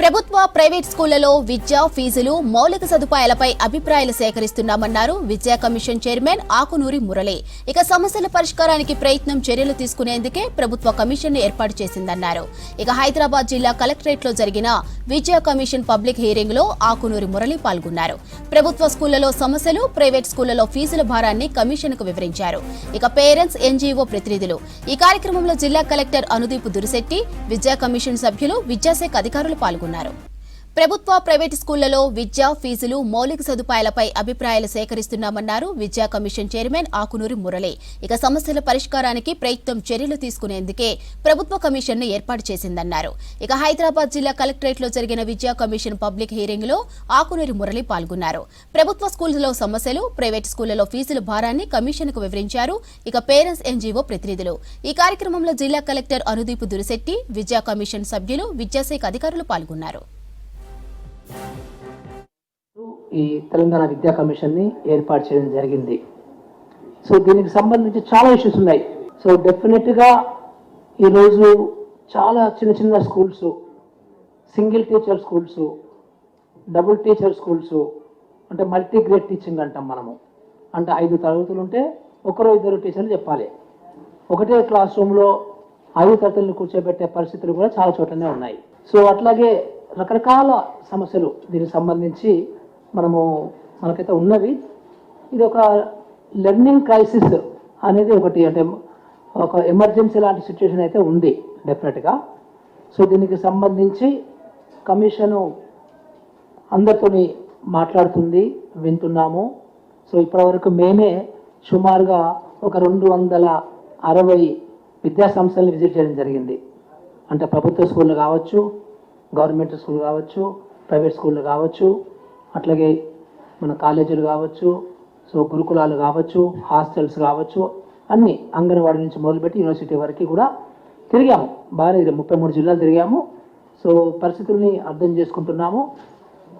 ప్రభుత్వ ప్రైవేట్ స్కూళ్లలో విద్యా ఫీజులు మౌలిక సదుపాయాలపై అభిప్రాయాలు సేకరిస్తున్నామన్నారు విద్యా కమిషన్ చైర్మన్ ఆకునూరి మురళి. ఇక సమస్యల పరిష్కారానికి ప్రయత్నం చర్యలు తీసుకునేందుకే ప్రభుత్వ కమిషన్ ఏర్పాటు చేసిందన్నారు. ఇక హైదరాబాద్ జిల్లా కలెక్టరేట్ లో జరిగిన విద్యా కమిషన్ పబ్లిక్ హీరింగ్ లో ఆకునూరి మురళి పాల్గొన్నారు. ప్రభుత్వ స్కూళ్లలో సమస్యలు, ప్రైవేట్ స్కూళ్లలో ఫీజుల భారాన్ని కమిషన్ కు వివరించారు. ఇక పేరెంట్స్, ఎన్జీఓ ప్రతినిధులు ఈ కార్యక్రమంలో జిల్లా కలెక్టర్ అనుదీప్ దురిశెట్టి, విద్యా కమిషన్ సభ్యులు, విద్యాశాఖ అధికారులు పాల్గొన్నారు. ప్రభుత్వ ప్రైవేటు స్కూళ్లలో విద్యా ఫీజులు మౌలిక సదుపాయాలపై అభిప్రాయాలు సేకరిస్తున్నామన్నారు విద్యా కమిషన్ చైర్మన్ ఆకునూరి మురళి. ఇక సమస్యల పరిష్కారానికి ప్రయత్నం చర్యలు తీసుకునేందుకే ప్రభుత్వ కమిషన్ ను ఏర్పాటు చేసిందన్నారు. ఇక హైదరాబాద్ జిల్లా కలెక్టరేట్ లో జరిగిన విద్యా కమిషన్ పబ్లిక్ హీరింగ్ లో ఆకునూరి మురళి పాల్గొన్నారు. ప్రభుత్వ స్కూళ్లలో సమస్యలు, ప్రైవేటు స్కూళ్లలో ఫీజుల భారాన్ని కమిషన్ కు వివరించారు. ఇక పేరెంట్స్, ఎన్జీఓ ప్రతినిధులు ఈ కార్యక్రమంలో జిల్లా కలెక్టర్ అనుదీప్ దురిశెట్టి, విద్యా కమిషన్ సభ్యులు, విద్యాశాఖ అధికారులు పాల్గొన్నారు. ఈ తెలంగాణ విద్యా కమిషన్ ని ఏర్పాటు చేయడం జరిగింది. సో దీనికి సంబంధించి చాలా ఇష్యూస్ ఉన్నాయి. సో డెఫినెట్ గా ఈరోజు చాలా చిన్న చిన్న schools, single teacher schools, double teacher schools, అంటే మల్టీ గ్రేడ్ టీచింగ్ అంటాం మనము. అంటే 5 తరగతులు ఉంటే 1-2 టీచర్లు చెప్పాలి. ఒకటే క్లాస్ రూమ్లో 5 తరగతులను కూర్చోబెట్టే పరిస్థితులు కూడా చాలా చోట్లనే ఉన్నాయి. సో అట్లాగే రకరకాల సమస్యలు దీనికి సంబంధించి మనకైతే ఉన్నవి. ఇది ఒక లెర్నింగ్ క్రైసిస్ అనేది ఒకటి, అంటే ఒక ఎమర్జెన్సీ లాంటి సిచ్యువేషన్ అయితే ఉంది డెఫినెట్గా. సో దీనికి సంబంధించి కమిషను అందరితోని మాట్లాడుతుంది, వింటున్నాము. సో ఇప్పటివరకు మేమే సుమారుగా ఒక 260 విద్యా సంస్థలను విజిట్ చేయడం జరిగింది. అంటే ప్రభుత్వ స్కూళ్ళు కావచ్చు, గవర్నమెంట్ స్కూల్ కావచ్చు, ప్రైవేట్ స్కూళ్ళు కావచ్చు, అట్లాగే మన కాలేజీలు కావచ్చు, సో గురుకులాలు కావచ్చు, హాస్టల్స్ కావచ్చు, అన్ని అంగన్వాడీ నుంచి మొదలుపెట్టి యూనివర్సిటీ వరకు కూడా తిరిగాము. బాగా 33 జిల్లాలు తిరిగాము. సో పరిస్థితుల్ని అర్థం చేసుకుంటున్నాము.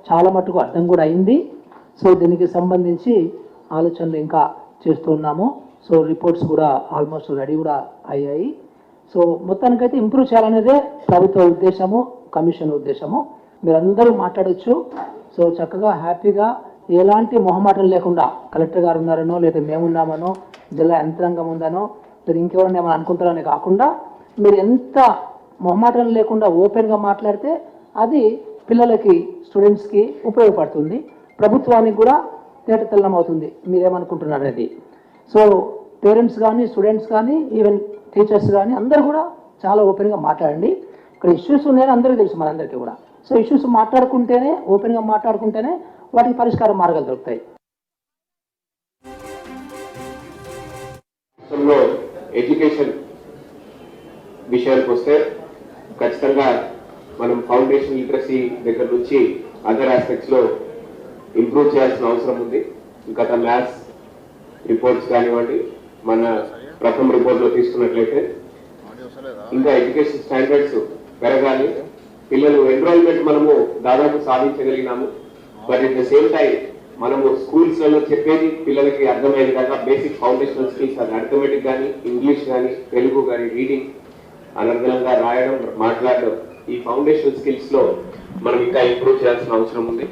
చాలా మట్టుకు అర్థం కూడా అయింది. సో దీనికి సంబంధించి ఆలోచనలు ఇంకా చేస్తున్నాము. సో రిపోర్ట్స్ కూడా ఆల్మోస్ట్ రెడీ కూడా అయ్యాయి. సో మొత్తానికైతే ఇంప్రూవ్ చేయాలనేదే ప్రభుత్వ ఉద్దేశము, కమిషన్ ఉద్దేశము. మీరందరూ మాట్లాడచ్చు. సో చక్కగా హ్యాపీగా ఎలాంటి మొహమాటం లేకుండా కలెక్టర్ గారు ఉన్నారనో, లేదా మేమున్నామనో, జిల్లా యంత్రాంగం ఉందనో, లేదా ఇంకెవరైనా ఏమైనా అనుకుంటారని కాకుండా మీరు ఎంత మొహమాటం లేకుండా ఓపెన్గా మాట్లాడితే అది పిల్లలకి, స్టూడెంట్స్కి ఉపయోగపడుతుంది. ప్రభుత్వానికి కూడా తేటతెల్లం అవుతుంది మీరేమనుకుంటున్నారు అనేది. సో పేరెంట్స్ కానీ, స్టూడెంట్స్ కానీ, ఈవెన్ టీచర్స్ కానీ అందరూ కూడా చాలా ఓపెన్గా మాట్లాడండి. ఇక్కడ ఇష్యూస్ ఉన్నాయని అందరికీ తెలుసు, మనందరికీ కూడా. సో ఇష్యూస్ మాట్లాడుకుంటేనే, ఓపెన్గా మాట్లాడుకుంటేనే వాటికి పరిష్కార మార్గాలు దొరుకుతాయి. ఎడ్యుకేషన్ విషయానికి వస్తే ఖచ్చితంగా మనం ఫౌండేషన్ లిటరసీ దగ్గర నుంచి అదర్ ఆస్పెక్ట్స్ లో ఇంప్రూవ్ చేయాల్సిన అవసరం ఉంది. గత మ్యాథ్స్ రిపోర్ట్స్ కానివ్వండి, మన ప్రథమ రిపోర్ట్ లో తీసుకున్నట్లయితే ఇంకా ఎడ్యుకేషన్ స్టాండర్డ్స్ పెరగాలి. పిల్లలు ఎన్రోల్మెంట్ మనము దాదాపు సాధించగలిగినాము. But at the same time మనము స్కూల్స్ లలో చెప్పేది పిల్లలకి అర్థమయ్యే విధంగా బేసిక్ ఫౌండేషనల్ స్కిల్స్, అది అర్థమెటిక్ కానీ, ఇంగ్లీష్ కానీ, తెలుగు కానీ, రీడింగ్, అనర్గళంగా రాయడం, మాట్లాడడం, ఈ ఫౌండేషనల్ స్కిల్స్ లో మనం ఇంకా ఇంప్రూవ్ చేయాల్సిన అవసరం ఉంది.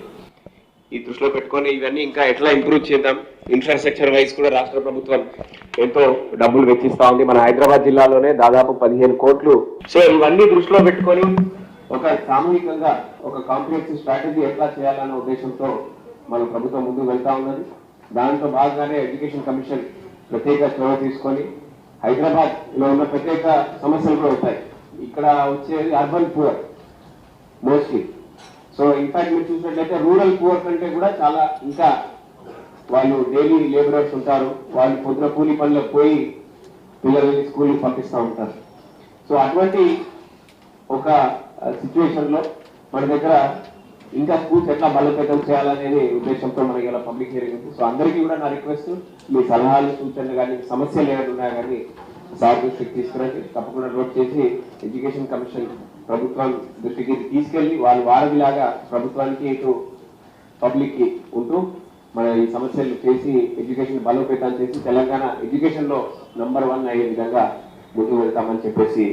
ఈ దృష్టిలో పెట్టుకొని ఇవన్నీ ఇంకా ఎట్లా ఇంప్రూవ్ చేద్దాం. ఇన్ఫ్రాస్ట్రక్చర్ వైజ్ కూడా రాష్ట్ర ప్రభుత్వం ఎంతో డబ్బులు వెచ్చిస్తా ఉంది. మన హైదరాబాద్ జిల్లాలోనే దాదాపు 15 కోట్లు. సో ఇవన్నీ దృష్టిలో పెట్టుకొని ఒక సామూహికంగా ఒక కాంప్రహెన్సివ్ స్ట్రాటజీ ఎట్లా చేయాలన్న ఉద్దేశంతో మన ప్రభుత్వం ముందుకు వెళ్తా ఉన్నది. దాంట్లో భాగంగానే ఎడ్యుకేషన్ కమిషన్ ప్రత్యేక చొరవ తీసుకొని హైదరాబాద్ లో ఉన్న ప్రత్యేక సమస్యలు కూడా ఉంటాయి. ఇక్కడ వచ్చేది urban poor mostly. So in fact మీరు చూసినట్లయితే రూరల్ పూర్ కంటే కూడా చాలా ఇంకా వాళ్ళు డైలీ లేబరర్స్ ఉంటారు. వాళ్ళు పొద్దున కూలి పనులకు పోయి పిల్లల్ని స్కూల్కి పంపిస్తూ ఉంటారు. సో అటువంటి ఒక సిచ్యువేషన్ లో మన దగ్గర ఇంకా స్కూల్స్ ఎట్లా బలోపేతం చేయాలనేది ఉద్దేశంతో మనకి ఇలా పబ్లిక్ హియరింగ్ ఉంది. సో అందరికీ కూడా నా రిక్వెస్ట్, మీ సలహాలు, సూచనలు కానీ, సమస్యలు ఏమైనా ఉన్నాయా కానీ సార్ దృష్టికి తీసుకురండి. తప్పకుండా నోట్ చేసి ఎడ్యుకేషన్ కమిషన్ ప్రభుత్వం దృష్టికి తీసుకెళ్లి వాళ్ళు వారధిలాగా ప్రభుత్వానికి ఇటు పబ్లిక్ కి ఉంటూ మన ఈ సమస్యలు చేసి ఎడ్యుకేషన్ బలోపేతం చేసి తెలంగాణ ఎడ్యుకేషన్ లో నంబర్ 1 అయ్యే విధంగా ముందుకు వెళ్తామని చెప్పేసి